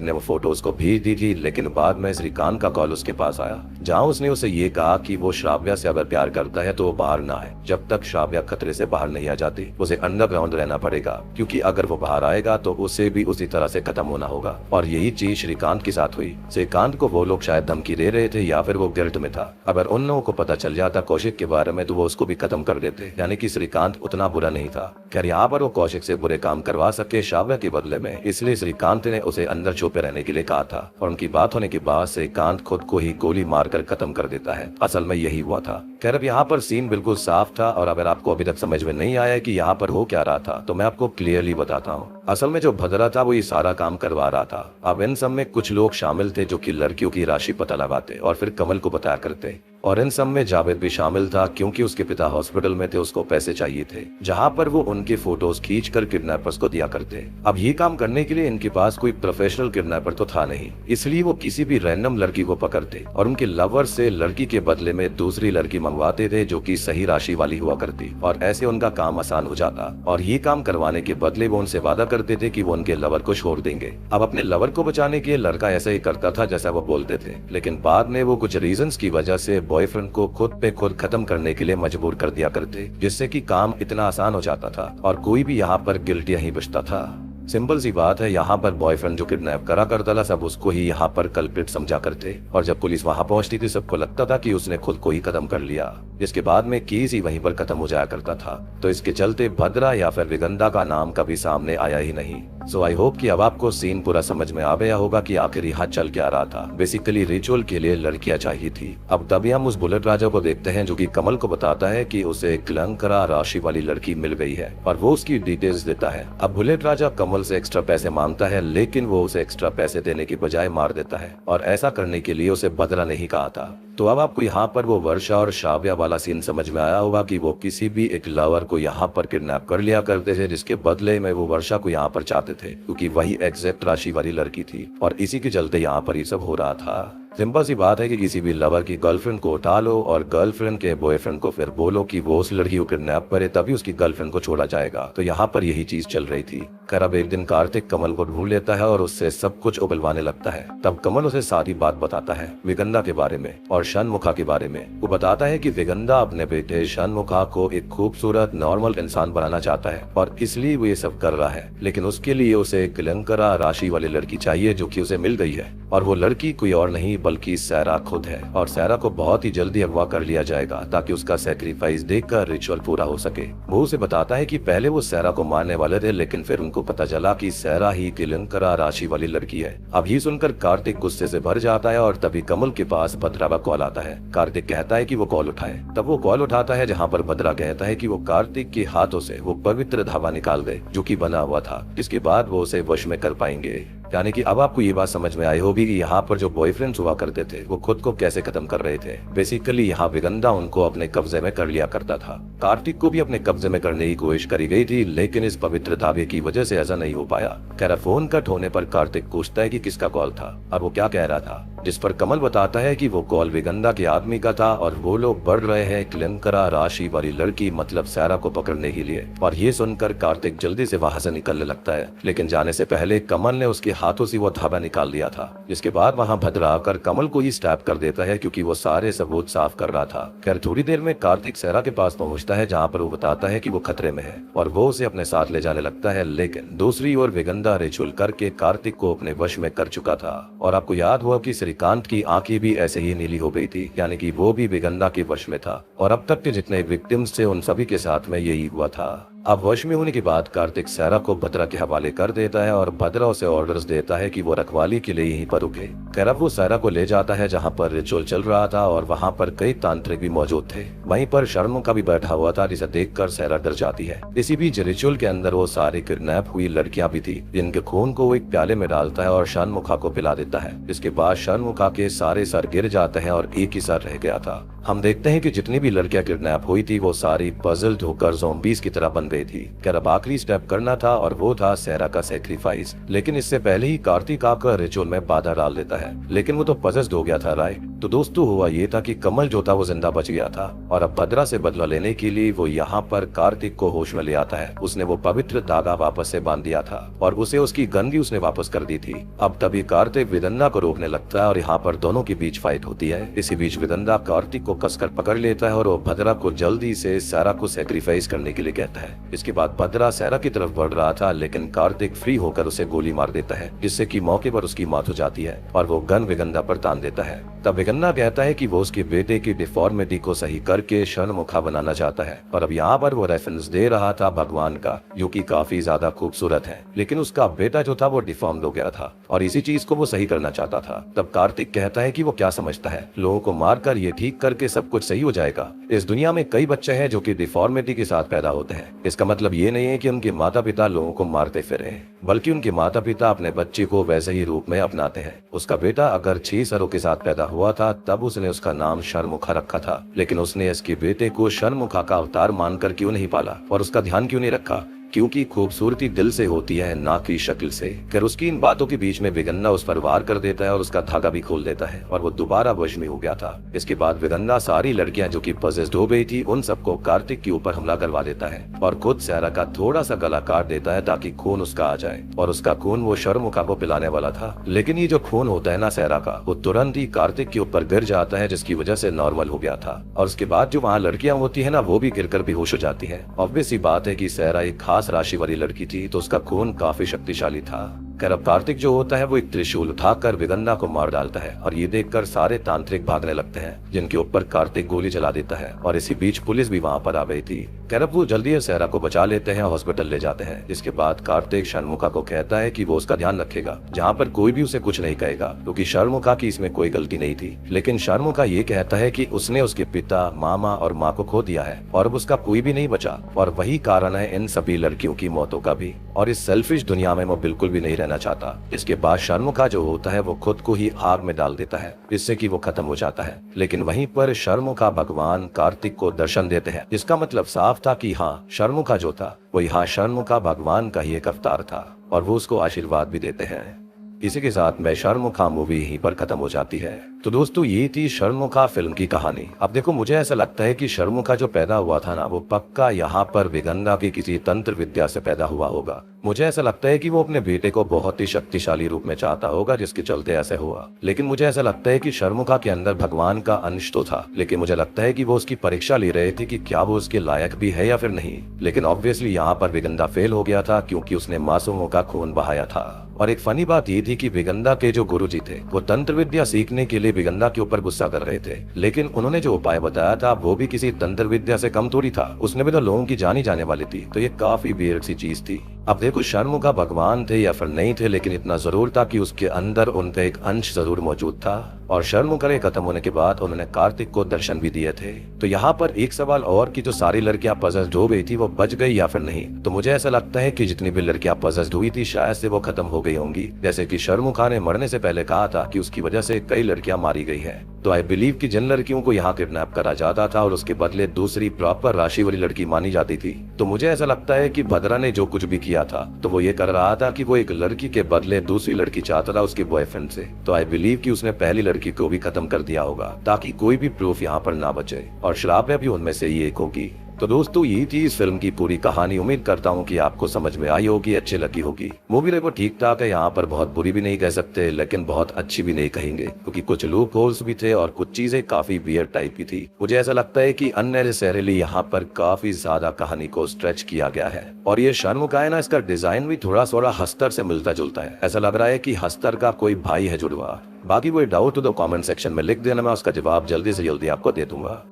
ने वो फोटो उसको भेज दी थी, लेकिन बाद में श्रीकांत का कॉल उसके पास आया, जहाँ उसने उसे ये कहा कि कि वो श्राव्या से अगर प्यार करता है तो वो बाहर ना आए। जब तक श्राव्या खतरे से बाहर नहीं आ जाती उसे अंडरग्राउंड रहना पड़ेगा, क्योंकि अगर वो बाहर आएगा तो उसे भी उसी तरह से खत्म होना होगा। और यही चीज श्रीकांत के साथ हुई। श्रीकांत को वो लोग शायद धमकी दे रहे थे या फिर वो गिल्ट में था। अगर उन लोगों को पता चल जाता कौशिक के बारे में तो वो उसको भी खत्म कर देते, यानी कि श्रीकांत उतना बुरा नहीं था। खैर यहाँ पर वो कौशिक से बुरे काम करवा सके श्राव्या के बदले में, इसलिए श्रीकांत ने उसे अंदर छुपे रहने के लिए कहा था। और उनकी बात होने के बाद श्रीकांत खुद को ही गोली मारकर खत्म कर देता है। असल में यही हुआ था। खैर अब यहाँ पर सीन बिल्कुल साफ था, और अगर आपको अभी तक समझ में नहीं आया कि यहाँ पर हो क्या रहा था तो मैं आपको क्लियरली बताता हूँ। असल में जो भद्रा था वो ये सारा काम करवा रहा था। अब इन सब में कुछ लोग शामिल थे जो कि लड़कियों की राशि पता लगाते और फिर कमल को बताया करते। और इन सब में जावेद भी शामिल था, क्योंकि उसके पिता हॉस्पिटल में थे, उसको पैसे चाहिए थे, जहाँ पर वो उनके फोटोज खींचकर किडनैपर्स को दिया करते। अब ये काम करने के लिए इनके पास कोई प्रोफेशनल किडनैपर तो था नहीं, इसलिए वो किसी भी रैंडम लड़की को पकड़ते और उनके लवर से लड़की के बदले में दूसरी लड़की मंगवाते थे जो कि सही राशि वाली हुआ करती, और ऐसे उनका काम आसान हो जाता। और ये काम करवाने के बदले वो उनसे वादा करते थे कि वो उनके लवर को छोड़ देंगे। अब अपने लवर को बचाने के लिए लड़का ऐसा ही करता था जैसा वो बोलते थे, लेकिन बाद में वो कुछ रीजंस की वजह से बॉयफ्रेंड को खुद पे खुद खत्म करने के लिए मजबूर कर दिया करते, जिससे कि काम इतना आसान हो जाता था और कोई भी यहाँ पर गिल्टी नहीं बचता था। सिंपल सी बात है, यहाँ पर बॉयफ्रेंड जो किडनैप करा करता था सब उसको ही यहाँ पर कल्प्रिट समझा करते, और जब पुलिस वहाँ पहुँचती थी सबको लगता था कि उसने खुद को ही खत्म कर लिया, जिसके बाद में केस ही वहीं पर खत्म हो जाया करता था। तो इसके चलते भद्रा या फिर विगंधा का नाम कभी सामने आया ही नहीं। सो आई होप कि अब आपको सीन पूरा समझ में आ गया होगा कि आखिर यहाँ चल क्या रहा था। बेसिकली रिचुअल के लिए लड़कियां चाहिए थी। अब तभी हम उस बुलेट राजा को देखते हैं जो कि कमल को बताता है कि उसे कलंकरा राशि वाली लड़की मिल गई है, और वो उसकी डिटेल्स देता है। अब बुलेट राजा कमल से एक्स्ट्रा पैसे मांगता है, लेकिन वो उसे एक्स्ट्रा पैसे देने की बजाय मार देता है, और ऐसा करने के लिए उसे भद्रा नहीं कहा था। तो अब आपको यहाँ पर वो वर्षा और श्राव्या वाला सीन समझ में आया होगा कि वो किसी भी एक लवर को यहाँ पर किडनैप कर लिया करते थे, जिसके बदले में वो वर्षा को यहाँ पर चाहते थे, क्योंकि वही एग्जैक्ट राशि वाली लड़की थी, और इसी के चलते यहाँ पर ये सब हो रहा था। सिंपल सी बात है कि किसी भी लवर की गर्लफ्रेंड को उठा लो और गर्लफ्रेंड के बॉयफ्रेंड को फिर बोलो कि वो उस लड़की को किडनैप करे, तभी उसकी गर्लफ्रेंड को छोड़ा जाएगा। तो यहाँ पर यही चीज चल रही थी। खैर अब एक दिन कार्तिक कमल को ढूंढ लेता है और उससे सब कुछ उगलवाने लगता है। तब कमल उसे सारी बात बताता है विगंधा के बारे में और षणमुखा के बारे में। वो बताता है कि विगंधा अपने बेटे षणमुखा को एक खूबसूरत नॉर्मल इंसान बनाना चाहता है, और इसलिए वो ये सब कर रहा है, लेकिन उसके लिए उसे कलंकरा राशि वाली लड़की चाहिए जो कि उसे मिल गई है, और वो लड़की कोई और नहीं बल्कि सैरा खुद है। और सैरा को बहुत ही जल्दी अगवा कर लिया जाएगा ताकि उसका सेक्रीफाइस देखकर रिचुअल पूरा हो सके। वो उसे बताता है कि पहले वो सैरा को मारने वाले थे, लेकिन फिर उनको पता चला कि सैरा ही कलंकरा राशि वाली लड़की है। अब ये सुनकर कार्तिक गुस्से से भर जाता है, और तभी कमल के पास भद्रा का कॉल आता है। कार्तिक कहता है कि वो कॉल उठाए। तब वो कॉल उठाता है, जहाँ पर भद्रा कहता है कि वो कार्तिक के हाथों से वो पवित्र धावा निकाल गए जो कि बना हुआ था, जिसके बाद वो उसे वश में कर पाएंगे। यानी कि अब आपको ये बात समझ में आई होगी कि यहाँ पर जो बॉयफ्रेंड्स हुआ करते थे वो खुद को कैसे खत्म कर रहे थे। बेसिकली यहाँ विगंधा उनको अपने कब्जे में कर लिया करता था। कार्तिक को भी अपने कब्जे में करने की कोशिश करी गई थी, लेकिन इस पवित्र धावे की वजह से ऐसा नहीं हो पाया। खैर फोन कट होने पर कार्तिक पूछता है कि किसका कॉल था और वो क्या कह रहा था, जिस पर कमल बताता है कि वो कॉल विगंधा के आदमी का था, और वो लोग बढ़ रहे हैं कलंकरा राशि वाली लड़की मतलब सैरा को पकड़ने के लिए। और ये सुनकर कार्तिक जल्दी से वहां से निकलने लगता है, लेकिन जाने से पहले कमल ने उसके हाथों से वो धावा निकाल लिया था, जिसके बाद वहां भद्रा आकर कमल को ही स्टैप कर देता है, क्योंकि वो सारे सबूत साफ कर रहा था। खैर थोड़ी देर में कार्तिक सैरा के पास पहुंचता है, जहां पर वो बताता है कि वो खतरे में है और वो उसे अपने साथ ले जाने लगता है। लेकिन दूसरी ओर विगंधा रिचुअल करके कार्तिक को अपने वश में कर चुका था, और आपको याद हुआ कि श्रीकांत की आंखें भी ऐसे ही नीली हो गई थी, यानी कि वो भी विगंधा के वश में था। और अब तक के जितने विक्टिम्स थे उन सभी के साथ में यही हुआ था। अब वश में होने के बाद कार्तिक सैरा को भद्रा के हवाले कर देता है, और भद्रा उसे ऑर्डर्स देता है कि वो रखवाली के लिए यहीं पर रुके। खैर अब वो सैरा को ले जाता है जहां पर रिचुअल चल रहा था, और वहां पर कई तांत्रिक भी मौजूद थे। वहीं पर षणमुखा भी बैठा हुआ था, जिसे देखकर सैरा डर जाती है। इसी बीच रिचुअल के अंदर वो सारी किडनैप हुई लड़कियां भी थी, जिनके खून को वो एक प्याले में डालता है और षणमुखा को पिला देता है। इसके बाद षणमुखा के सारे सर गिर जाते हैं और एक ही सर रह गया था। हम देखते हैं कि जितनी भी लड़कियां किडनैप हुई थी वो सारी पजल्ड होकर ज़ॉम्बीज की तरह बन गई थी। खैर अब आखिरी स्टेप करना था और वो था सहरा का सेक्रीफाइस। लेकिन इससे पहले ही कार्तिक आकर रिचुअल में बाधा डाल देता है, लेकिन वो तो पजेस्ड हो गया था राइट। तो दोस्तों हुआ ये था कि कमल जो था वो जिंदा बच गया था और अब भद्रा से बदला लेने के लिए वो यहाँ पर कार्तिक को होश में ले आता है। उसने वो पवित्र धागा वापस से बांध दिया था और उसे उसकी गन भी उसने वापस कर दी थी। अब तभी कार्तिक विदन्ना को रोकने लगता है और यहाँ पर दोनों के बीच फाइट होती है। इसी बीच विदन्ना कार्तिक को कसकर पकड़ लेता है और वो भद्रा को जल्दी से सहरा को सेक्रीफाइस करने के लिए कहता है। इसके बाद भद्रा सहरा की तरफ बढ़ रहा था, लेकिन कार्तिक फ्री होकर उसे गोली मार देता है, जिससे कि मौके पर उसकी मौत हो जाती है और वो गन विगन्ना पर तान देता है। तब विगन्ना कहता है कि वो उसके बेटे की डिफॉर्मिटी को सही करके षणमुखा बनाना चाहता है और अब यहाँ पर वो रेफरेंस दे रहा था भगवान का, जो कि काफी ज्यादा खूबसूरत है। लेकिन उसका बेटा जो था वो डिफॉर्म्ड हो गया था और इसी चीज को वो सही करना चाहता था। तब कार्तिक कहता है कि वो क्या समझता है, लोगों को मारकर ये ठीक करके सब कुछ सही हो जाएगा। इस दुनिया में कई बच्चे हैं जो कि डिफॉर्मिटी के साथ पैदा होते हैं। इसका मतलब ये नहीं है कि उनके माता पिता लोगों को मारते फिरे, बल्कि उनके माता पिता अपने बच्चे को वैसे ही रूप में अपनाते हैं। उसका बेटा अगर 6 सरों के साथ पैदा हुआ था तब उसने उसका नाम षणमुखा रखा था, लेकिन उसने इसके बेटे को षणमुखा का अवतार मानकर क्यों नहीं पाला और उसका ध्यान क्यों नहीं रखा? क्योंकि खूबसूरती दिल से होती है, ना कि शक्ल से। फिर उसकी इन बातों के बीच में विगन्ना उस पर वार कर देता है और उसका धागा भी खोल देता है और वो दोबारा वश में हो गया था। इसके बाद विगन्ना सारी लड़कियां जो कि पजेस्ड हो गई थी उन सबको कार्तिक के ऊपर हमला करवा देता है और खुद सहरा का थोड़ा सा गला काट देता है ताकि खून उसका आ जाए और उसका खून वो षणमुखा को पिलाने वाला था। लेकिन ये जो खून होता है ना सहरा का, वो तुरंत ही कार्तिक के ऊपर गिर जाता है, जिसकी वजह से नॉर्मल हो गया था। और उसके बाद जो वहाँ लड़कियां होती है ना, वो भी गिरकर बेहोश हो जाती है। ऑब्वियस सी बात है कि सहरा एक खास राशि वाली लड़की थी, तो उसका खून काफी शक्तिशाली था। खैर अब कार्तिक जो होता है वो एक त्रिशूल उठाकर विगन्ना को मार डालता है और ये देखकर सारे तांत्रिक भागने लगते हैं, जिनके ऊपर कार्तिक गोली चला देता है और इसी बीच पुलिस भी वहाँ पर आ गई थी। खैर अब वो जल्दी सहरा को बचा लेते हैं, हॉस्पिटल ले जाते हैं। इसके बाद कार्तिक षणमुखा को कहता है कि वो उसका ध्यान रखेगा, जहाँ पर कोई भी उसे कुछ नहीं कहेगा, क्योंकि षणमुखा की इसमें कोई गलती नहीं थी। लेकिन षणमुखा ये कहता है कि उसने उसके पिता, मामा और माँ को खो दिया है और अब उसका कोई भी नहीं बचा और वही कारण है इन सभी लड़कियों की मौतों का भी, और इस सेल्फिश दुनिया में वो बिल्कुल भी नहीं रहना चाहता। इसके बाद षणमुखा जो होता है वो खुद को ही आग में डाल देता है, जिससे कि वो खत्म हो जाता है। लेकिन वहीं पर षणमुखा भगवान कार्तिक को दर्शन देते हैं, जिसका मतलब साफ था कि हाँ, षणमुखा जो था वो यहाँ षणमुखा भगवान का ही एक अवतार था और वो उसको आशीर्वाद भी देते हैं। इसी के साथ में षणमुखा मूवी यहीं पर खत्म हो जाती है। तो दोस्तों ये थी षणमुखा फिल्म की कहानी। अब देखो मुझे ऐसा लगता है कि षणमुखा जो पैदा हुआ था ना, वो पक्का यहाँ पर विगन्ना की किसी तंत्र विद्या से पैदा हुआ होगा। मुझे ऐसा लगता है कि वो अपने बेटे को बहुत ही शक्तिशाली रूप में चाहता होगा, जिसके चलते ऐसे हुआ। लेकिन मुझे ऐसा लगता है कि षणमुखा के अंदर भगवान का अंश तो था, लेकिन मुझे लगता है कि वो उसकी परीक्षा ले रहे थे कि क्या वो उसके लायक भी है या फिर नहीं। लेकिन ऑब्वियसली यहाँ पर विगन्ना फेल हो गया था, क्योंकि उसने मासूमों का खून बहाया था। और एक फनी बात ये थी कि विगन्ना के जो गुरुजी थे वो तंत्र विद्या सीखने के लिए विगन्ना के ऊपर गुस्सा कर रहे थे, लेकिन उन्होंने जो उपाय बताया था वो भी किसी तंत्र विद्या से कम थोड़ी था। उसने भी तो लोगों की जानी जाने वाली थी, तो ये काफी वियर्ड सी चीज थी। अब देखो षणमुखा भगवान थे या फिर नहीं थे, लेकिन इतना जरूर था कि उसके अंदर उनका एक अंश जरूर मौजूद था और षणमुखा के खत्म होने के बाद उन्होंने कार्तिक को दर्शन भी दिए थे। तो यहाँ पर एक सवाल और कि जो सारी लड़कियां पजेस्ड हो गई थी वो बच गई या फिर नहीं। तो मुझे ऐसा लगता है कि जितनी भी लड़कियां पजेस्ड हुई थी शायद से वो खत्म हो गई होंगी, जैसे कि षणमुखा ने मरने से पहले कहा था कि उसकी वजह से कई लड़कियां मारी गई है। तो आई बिलीव कि जिन लड़कियों को यहाँ किडनैप करा जाता था और उसके बदले दूसरी प्रॉपर राशि वाली लड़की मानी जाती थी, तो मुझे ऐसा लगता है कि भद्रा ने जो कुछ भी किया था तो वो ये कर रहा था कि वो एक लड़की के बदले दूसरी लड़की चाहता था उसके बॉयफ्रेंड से। तो आई बिलीव कि उसने पहली लड़की को भी खत्म कर दिया होगा ताकि कोई भी प्रूफ यहाँ पर ना बचे, और श्राव्या भी उनमें से ही एक होगी। तो दोस्तों ये थी इस फिल्म की पूरी कहानी। उम्मीद करता हूँ कि आपको समझ में आई होगी, अच्छी लगी होगी। मूवी देखो ठीक ठाक है, यहाँ पर बहुत बुरी भी नहीं कह सकते लेकिन बहुत अच्छी भी नहीं कहेंगे, क्योंकि कुछ लूप होल्स भी थे और कुछ चीजें काफी वियर्ड टाइप की थी। मुझे ऐसा लगता है कि अननेसेसरीली यहाँ पर काफी ज्यादा कहानी को स्ट्रेच किया गया है। और ये षणमुखा है ना, इसका डिजाइन भी थोड़ा थोड़ा हस्तर से मिलता जुलता है। ऐसा लग रहा है कि हस्तर का कोई भाई है जुड़वा। बाकी कोई डाउट तो कमेंट सेक्शन में लिख देना, मैं उसका जवाब जल्दी से जल्दी आपको दे दूंगा।